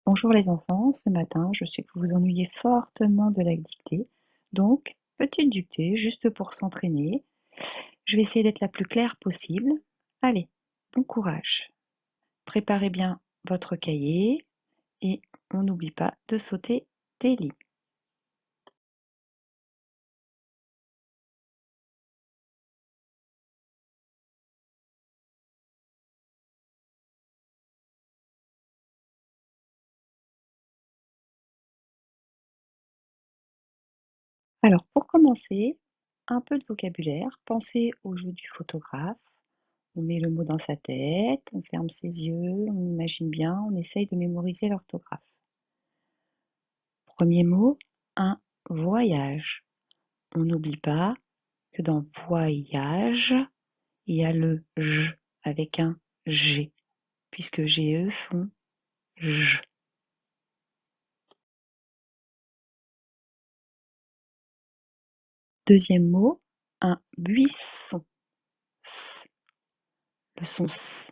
Bonjour les enfants, ce matin, je sais que vous vous ennuyez fortement de la dictée, donc petite dictée juste pour s'entraîner. Je vais essayer d'être la plus claire possible. Allez, bon courage. Préparez bien votre cahier et on n'oublie pas de sauter des lignes. Alors pour commencer, un peu de vocabulaire. Pensez au jeu du photographe. On met le mot dans sa tête, on ferme ses yeux, on imagine bien, on essaye de mémoriser l'orthographe. Premier mot, un voyage. On n'oublie pas que dans voyage, il y a le j avec un G, puisque GE font j. Deuxième mot, un buisson. S. Le son S.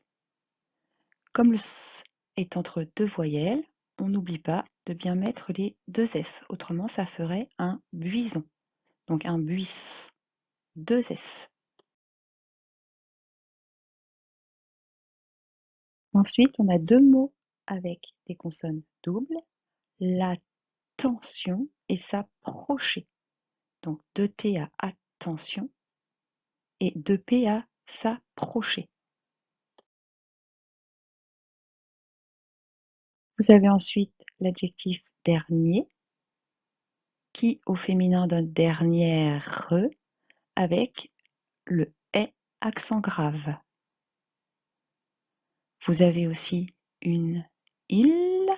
Comme le S est entre deux voyelles, on n'oublie pas de bien mettre les deux S. Autrement, ça ferait un buison. Donc un buis, deux S. Ensuite, on a deux mots avec des consonnes doubles. L'attention et s'approcher. Donc 2T à attention et 2P à s'approcher. Vous avez ensuite l'adjectif dernier qui au féminin donne dernière avec le est accent grave. Vous avez aussi une il.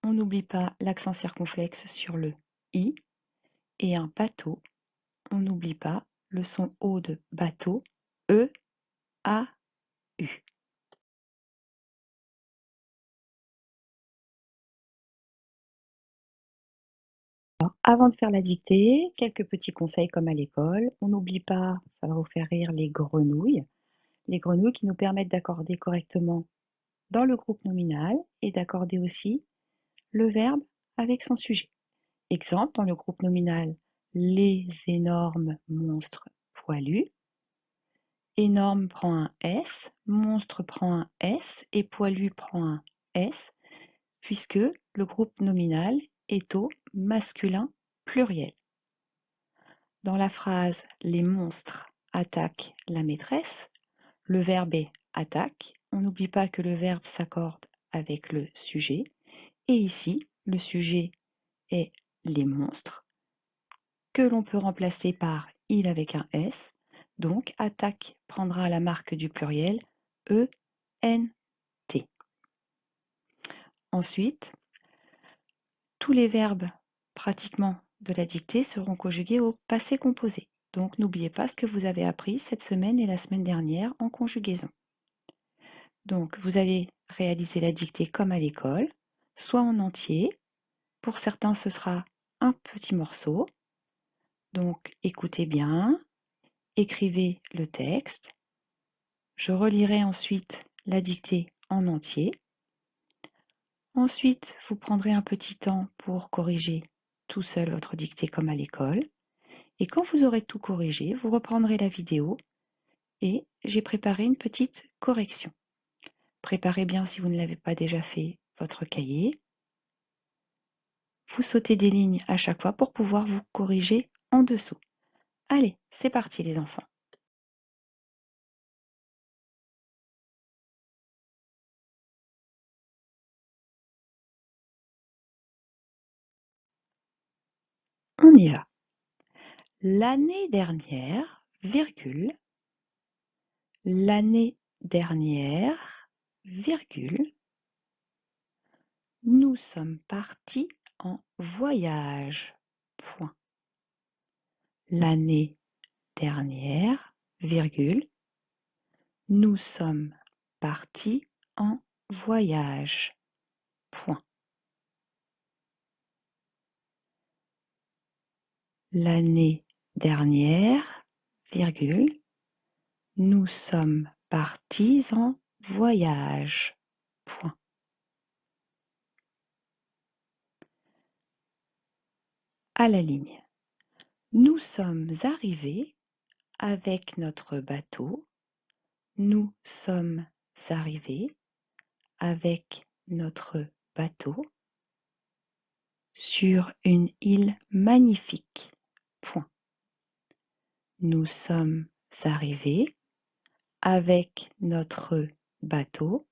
On n'oublie pas l'accent circonflexe sur le i. Et un bateau. On n'oublie pas le son O de bateau, E, A, U. Avant de faire la dictée, quelques petits conseils comme à l'école. On n'oublie pas, ça va vous faire rire, les grenouilles. Les grenouilles qui nous permettent d'accorder correctement dans le groupe nominal et d'accorder aussi le verbe avec son sujet. Exemple, dans le groupe nominal, les énormes monstres poilus. Énorme prend un S, monstre prend un S et poilu prend un S, puisque le groupe nominal est au masculin pluriel. Dans la phrase « Les monstres attaquent la maîtresse », le verbe est « attaque ». On n'oublie pas que le verbe s'accorde avec le sujet. Et ici, le sujet est « les monstres », que l'on peut remplacer par « il » avec un S. Donc, attaque prendra la marque du pluriel E-N-T. Ensuite, tous les verbes pratiquement de la dictée seront conjugués au passé composé. Donc n'oubliez pas ce que vous avez appris cette semaine et la semaine dernière en conjugaison. Donc vous allez réaliser la dictée comme à l'école, soit en entier. Pour certains, ce sera un petit morceau. Donc écoutez bien, écrivez le texte. Je relirai ensuite la dictée en entier. Ensuite, vous prendrez un petit temps pour corriger tout seul votre dictée comme à l'école. Et quand vous aurez tout corrigé, vous reprendrez la vidéo et j'ai préparé une petite correction. Préparez bien, si vous ne l'avez pas déjà fait, votre cahier. Vous sautez des lignes à chaque fois pour pouvoir vous corriger en dessous. Allez, c'est parti les enfants. On y va. L'année dernière, virgule, l'année dernière, virgule, nous sommes partis en voyage. Point. L'année dernière, virgule, nous sommes partis en voyage. Point. L'année dernière, virgule, nous sommes partis en voyage. Point. À la ligne. Nous sommes arrivés avec notre bateau. Nous sommes arrivés avec notre bateau sur une île magnifique. Point. Nous sommes arrivés avec notre bateau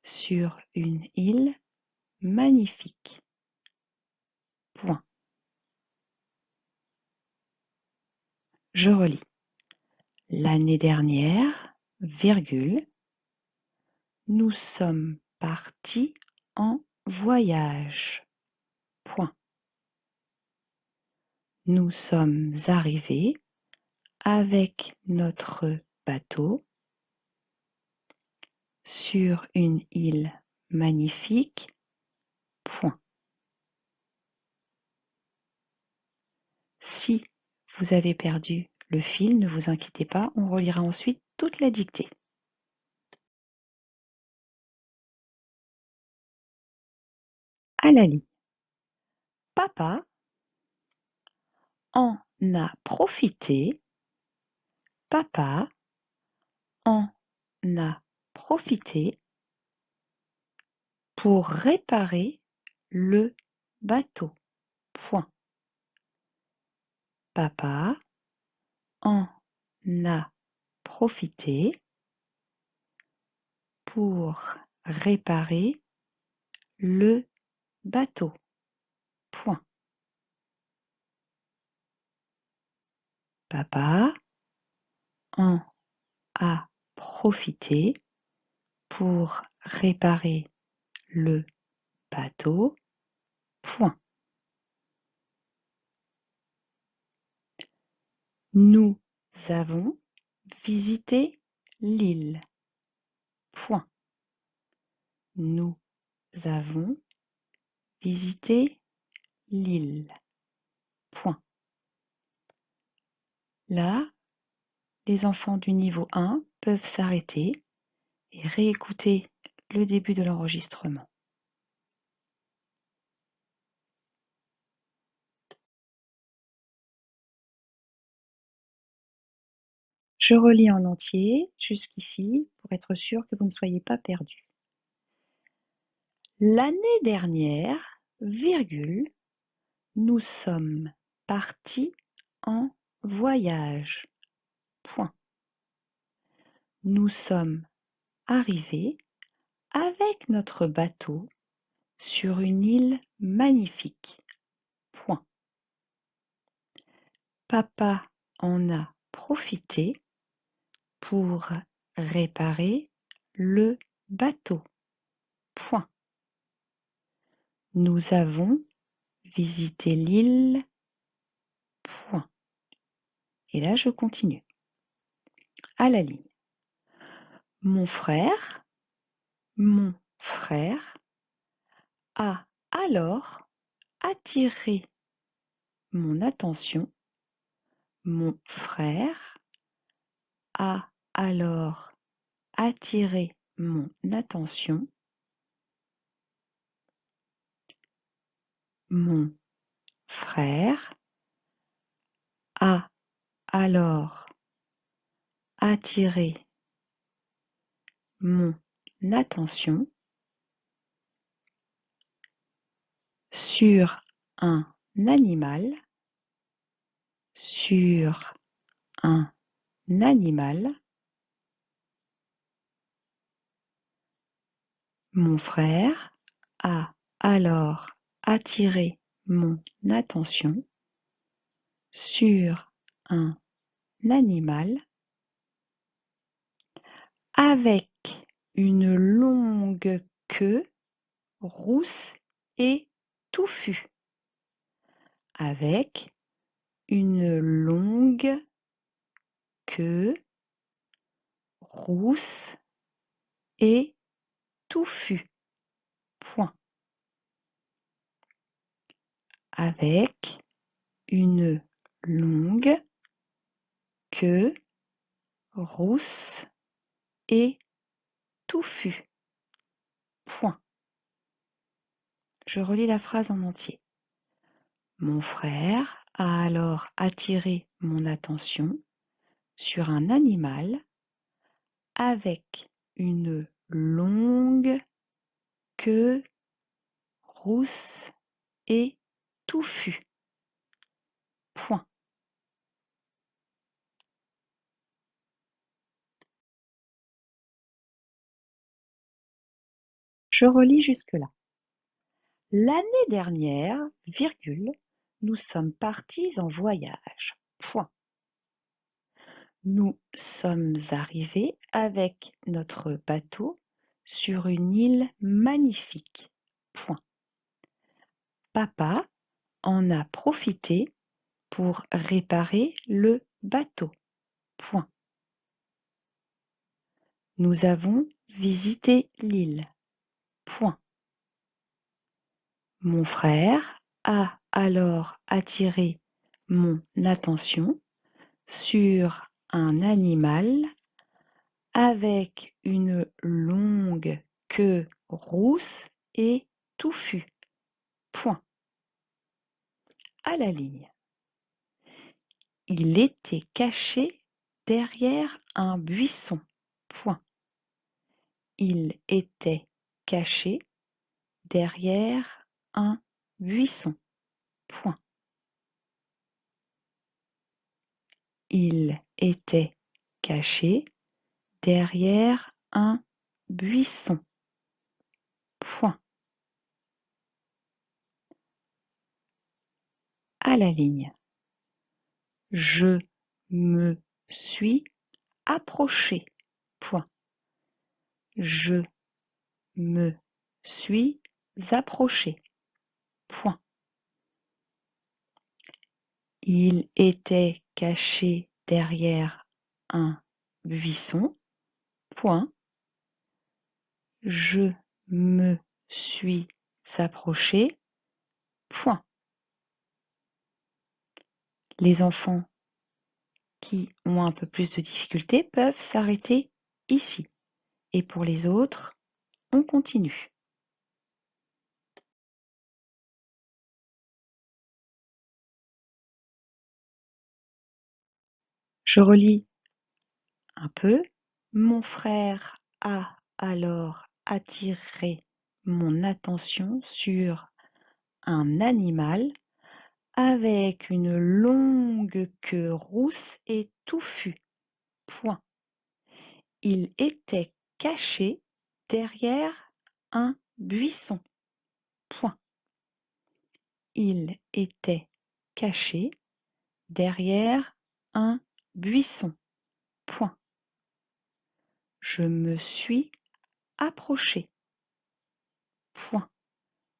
sur une île magnifique. Point. Je relis. L'année dernière, virgule, nous sommes partis en voyage. Point. Nous sommes arrivés avec notre bateau sur une île magnifique. Point. Si vous avez perdu le fil, ne vous inquiétez pas, on relira ensuite toute la dictée. À la ligne. Papa en a profité. Papa en a profité pour réparer le bateau. Point. Papa en a profité pour réparer le bateau. Point. Papa en a profité pour réparer le bateau. Point. Nous avons visité l'île. Point. Nous avons visité l'île. Point. Là, les enfants du niveau 1 peuvent s'arrêter et réécouter le début de l'enregistrement. Je relis en entier jusqu'ici pour être sûr que vous ne soyez pas perdus. L'année dernière, virgule, nous sommes partis en voyage. Point. Nous sommes arrivés avec notre bateau sur une île magnifique. Point. Papa en a profité pour réparer le bateau. Point. Nous avons visité l'île. Point. Et là, je continue. À la ligne. Mon frère a alors attiré mon attention. Mon frère a alors attiré mon attention. Mon frère a alors attiré mon attention sur un animal, sur un animal. Mon frère a alors attiré mon attention sur un animal avec une longue queue rousse et touffue. Avec une longue queue rousse et touffue. Point. Avec une longue queue rousse et touffue. Point. Je relis la phrase en entier. Mon frère a alors attiré mon attention sur un animal avec une longue queue rousse et touffue. Point. Je relis jusque-là. L'année dernière, virgule, nous sommes partis en voyage. Point. Nous sommes arrivés avec notre bateau sur une île magnifique. Point. Papa en a profité pour réparer le bateau. Point. Nous avons visité l'île. Point. Mon frère a alors attiré mon attention sur un animal avec une longue queue rousse et touffue. Point. À la ligne. Il était caché derrière un buisson. Point. Il était caché derrière un buisson. Point. Il était caché derrière un buisson. Point. À la ligne. Je me suis approché. Point. Je me suis approché. Point. Il était caché derrière un buisson. Point. Je me suis approché. Point. Les enfants qui ont un peu plus de difficultés peuvent s'arrêter ici. Et pour les autres, on continue. Je relis un peu. Mon frère a alors attiré mon attention sur un animal avec une longue queue rousse et touffue. Point. Il était caché derrière un buisson. Point. Il était caché derrière un buisson. Point. Je me suis approché. Point.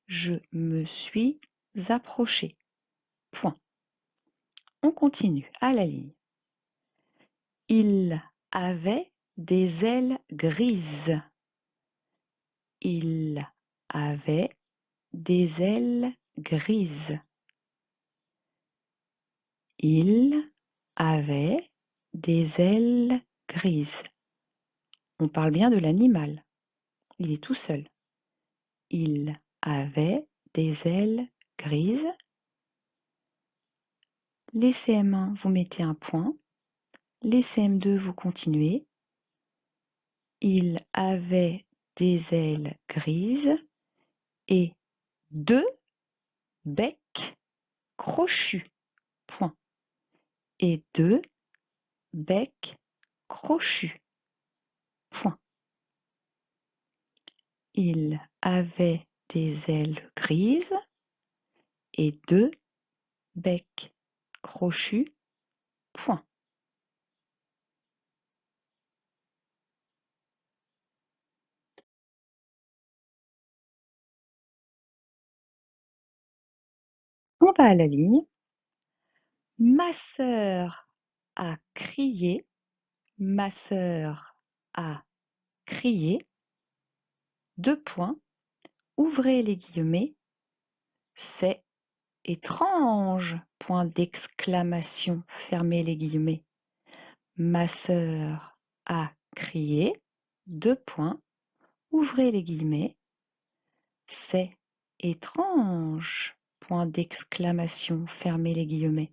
Je me suis approché. Point. On continue à la ligne. Il avait des ailes grises. Il avait des ailes grises. Il avait des ailes grises. On parle bien de l'animal. Il est tout seul. Il avait des ailes grises. Les CM1, vous mettez un point. Les CM2, vous continuez. Il avait des ailes grises et 2 becs crochus. Point. Et 2 becs crochus. Point. Il avait des ailes grises et 2 becs crochus. Point. On va à la ligne. Ma sœur a crié. Ma sœur a crié. 2 points. Ouvrez les guillemets. C'est étrange! Point d'exclamation. Fermez les guillemets. Ma sœur a crié. 2 points. Ouvrez les guillemets. C'est étrange! point d'exclamation, fermez les guillemets.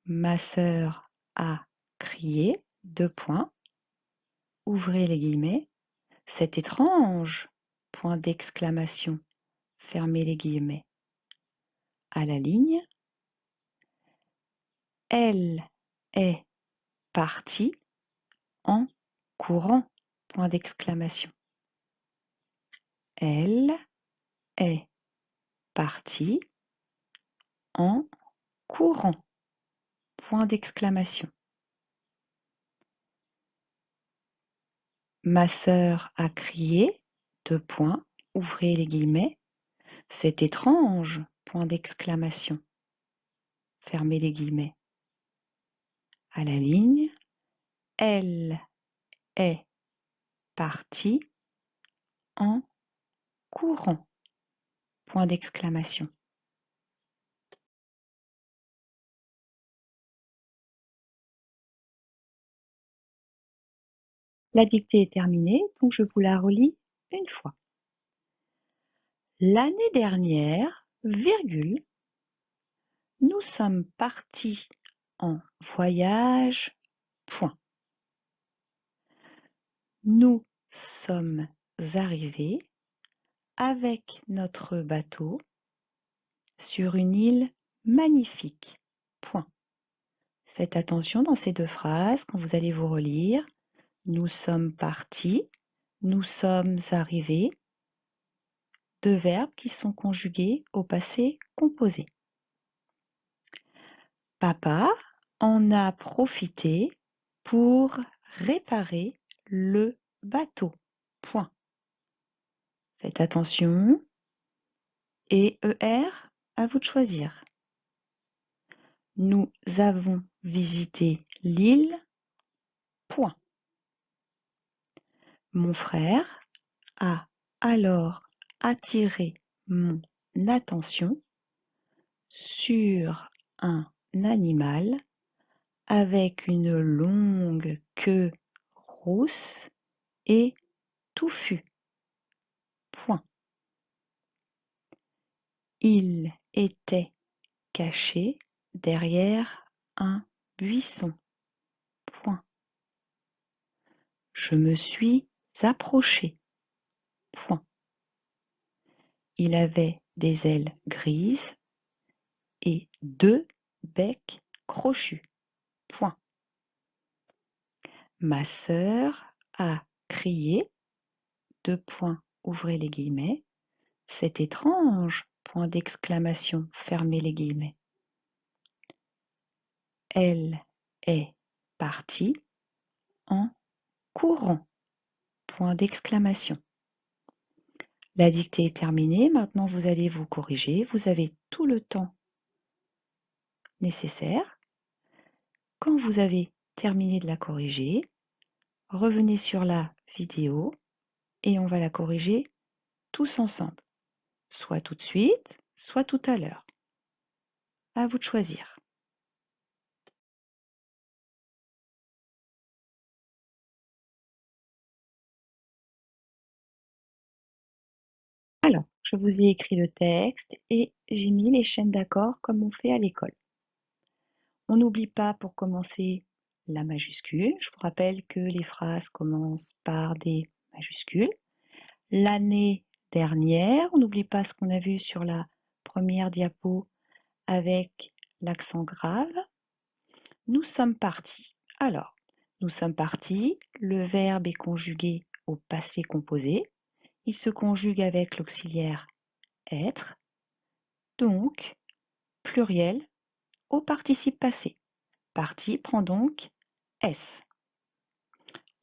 Ma sœur a crié, deux points, ouvrez les guillemets. C'est étrange, point d'exclamation, fermez les guillemets. À la ligne, elle est partie en courant, point d'exclamation. Elle est partie en courant, point d'exclamation. Ma sœur a crié, deux points, ouvrez les guillemets. C'est étrange, point d'exclamation. Fermez les guillemets. À la ligne, elle est partie en courant, point d'exclamation. La dictée est terminée, donc je vous la relis une fois. L'année dernière, virgule, nous sommes partis en voyage, point. Nous sommes arrivés avec notre bateau sur une île magnifique, point. Faites attention dans ces deux phrases quand vous allez vous relire. Nous sommes partis, nous sommes arrivés, deux verbes qui sont conjugués au passé composé. Papa en a profité pour réparer le bateau. Point. Faites attention. Et ER, à vous de choisir. Nous avons visité l'île. Point. Mon frère a alors attiré mon attention sur un animal avec une longue queue rousse et touffue. Point. Il était caché derrière un buisson. Point. Je me suis approché. Point. Il avait des ailes grises et deux becs crochus. Point. Ma sœur a crié, deux points, ouvrez les guillemets. C'est étrange, point d'exclamation, fermez les guillemets. Elle est partie en courant, point d'exclamation. La dictée est terminée, maintenant vous allez vous corriger, vous avez tout le temps nécessaire. Quand vous avez terminé de la corriger, revenez sur la vidéo et on va la corriger tous ensemble, soit tout de suite, soit tout à l'heure. À vous de choisir. Alors, je vous ai écrit le texte et j'ai mis les chaînes d'accords comme on fait à l'école. On n'oublie pas pour commencer la majuscule. Je vous rappelle que les phrases commencent par des majuscules. L'année dernière, on n'oublie pas ce qu'on a vu sur la première diapo avec l'accent grave. Nous sommes partis. Alors, nous sommes partis, le verbe est conjugué au passé composé. Il se conjugue avec l'auxiliaire être. Donc, pluriel au participe passé. Parti prend donc S.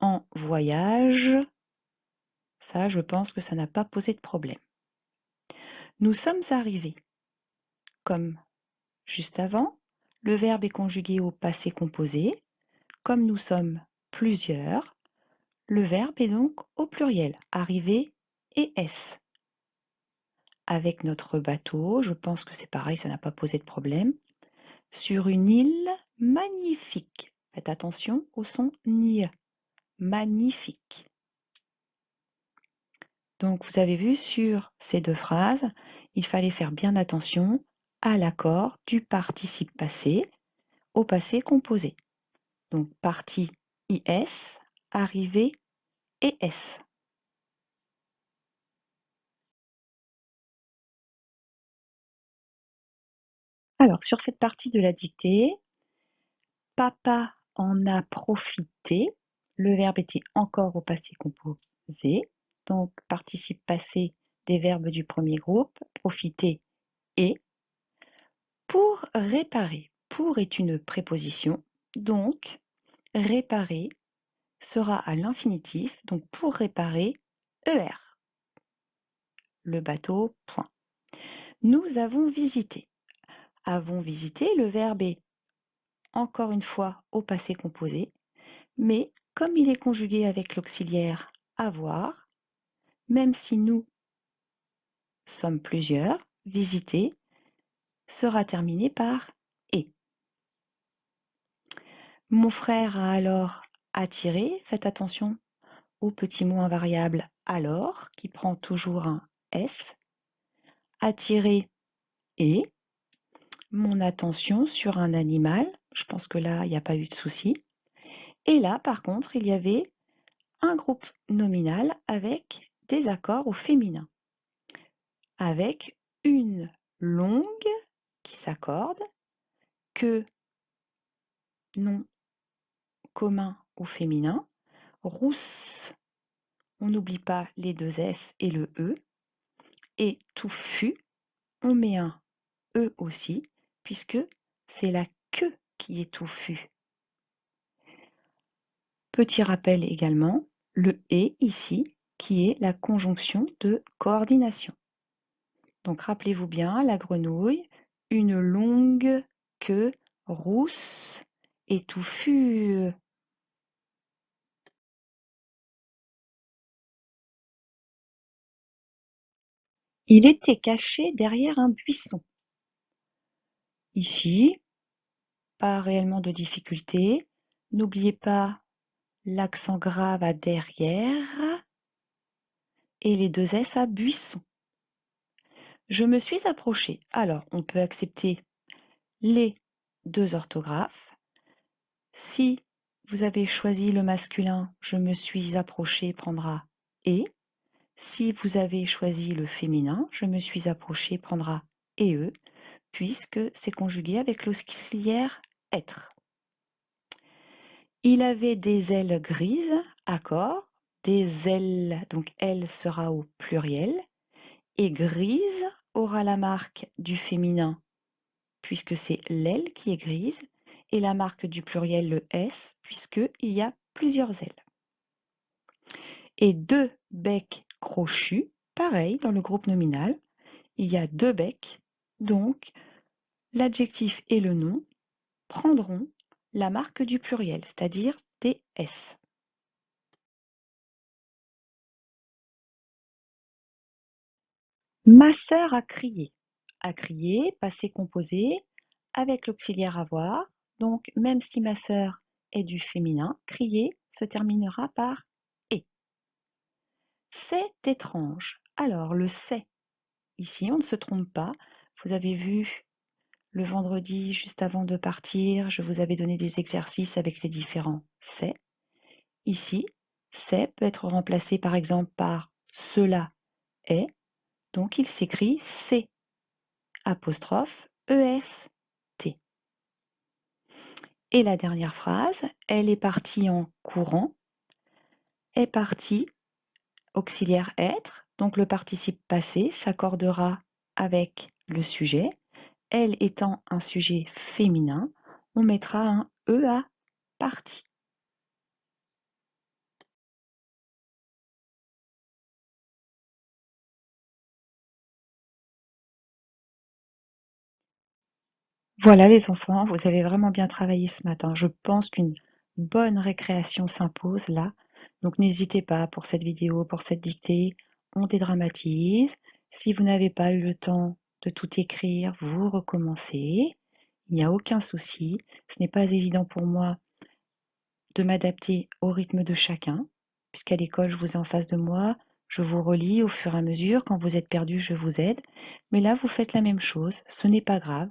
En voyage, ça je pense que ça n'a pas posé de problème. Nous sommes arrivés. Comme juste avant, le verbe est conjugué au passé composé. Comme nous sommes plusieurs, le verbe est donc au pluriel, arriver et S. Avec notre bateau, je pense que c'est pareil, ça n'a pas posé de problème. Sur une île magnifique. Faites attention au son ni. Magnifique. Donc, vous avez vu sur ces deux phrases, il fallait faire bien attention à l'accord du participe passé au passé composé. Donc, parti IS, arrivé ES. Alors, sur cette partie de la dictée, papa en a profité. Le verbe était encore au passé composé. Donc, participe passé des verbes du premier groupe, profiter et. Pour réparer. Pour est une préposition, donc réparer sera à l'infinitif, donc pour réparer, ER. Le bateau, point. Nous avons visité. Avons visité, le verbe est encore une fois au passé composé, mais comme il est conjugué avec l'auxiliaire avoir, même si nous sommes plusieurs, visiter sera terminé par et. Mon frère a alors attiré, faites attention au petit mot invariable alors, qui prend toujours un S, attirer et mon attention sur un animal, je pense que là, il n'y a pas eu de souci. Et là, par contre, il y avait un groupe nominal avec des accords au féminin, avec une longue qui s'accorde, que nom commun au féminin, rousse, on n'oublie pas les deux S et le E, et touffu, on met un E aussi, puisque c'est la queue qui est touffue. Petit rappel également, le et ici, qui est la conjonction de coordination. Donc rappelez-vous bien, la grenouille, une longue queue rousse et touffue. Il était caché derrière un buisson. Ici, pas réellement de difficulté. N'oubliez pas l'accent grave à derrière et les deux S à buisson. Je me suis approchée. Alors, on peut accepter les deux orthographes. Si vous avez choisi le masculin, je me suis approchée prendra et. Si vous avez choisi le féminin, je me suis approchée prendra e, puisque c'est conjugué avec l'auxiliaire être. Il avait des ailes grises, accord, des ailes, donc elle sera au pluriel, et grise aura la marque du féminin, puisque c'est l'aile qui est grise, et la marque du pluriel, le S, puisqu'il y a plusieurs ailes. Et deux becs crochus, pareil dans le groupe nominal, il y a deux becs, donc l'adjectif et le nom prendront la marque du pluriel, c'est-à-dire des S. Ma sœur a crié. A crié, passé composé, avec l'auxiliaire avoir. Donc, même si ma sœur est du féminin, crier se terminera par et. C'est étrange. Alors, le c'est, ici, on ne se trompe pas. Vous avez vu le vendredi, juste avant de partir, je vous avais donné des exercices avec les différents c'est. Ici, c'est peut être remplacé par exemple par cela est. Donc, il s'écrit C apostrophe EST. Et la dernière phrase, elle est partie en courant, est partie, auxiliaire être, donc le participe passé s'accordera avec le sujet. Elle étant un sujet féminin, on mettra un EA partie. Voilà les enfants, vous avez vraiment bien travaillé ce matin. Je pense qu'une bonne récréation s'impose là. Donc n'hésitez pas pour cette vidéo, pour cette dictée, on dédramatise. Si vous n'avez pas eu le temps de tout écrire, vous recommencez. Il n'y a aucun souci. Ce n'est pas évident pour moi de m'adapter au rythme de chacun, puisqu'à l'école, je vous ai en face de moi. Je vous relis au fur et à mesure. Quand vous êtes perdu, je vous aide. Mais là, vous faites la même chose. Ce n'est pas grave.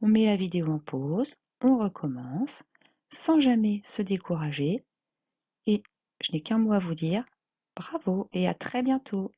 On met la vidéo en pause, on recommence, sans jamais se décourager. Et je n'ai qu'un mot à vous dire. Bravo et à très bientôt.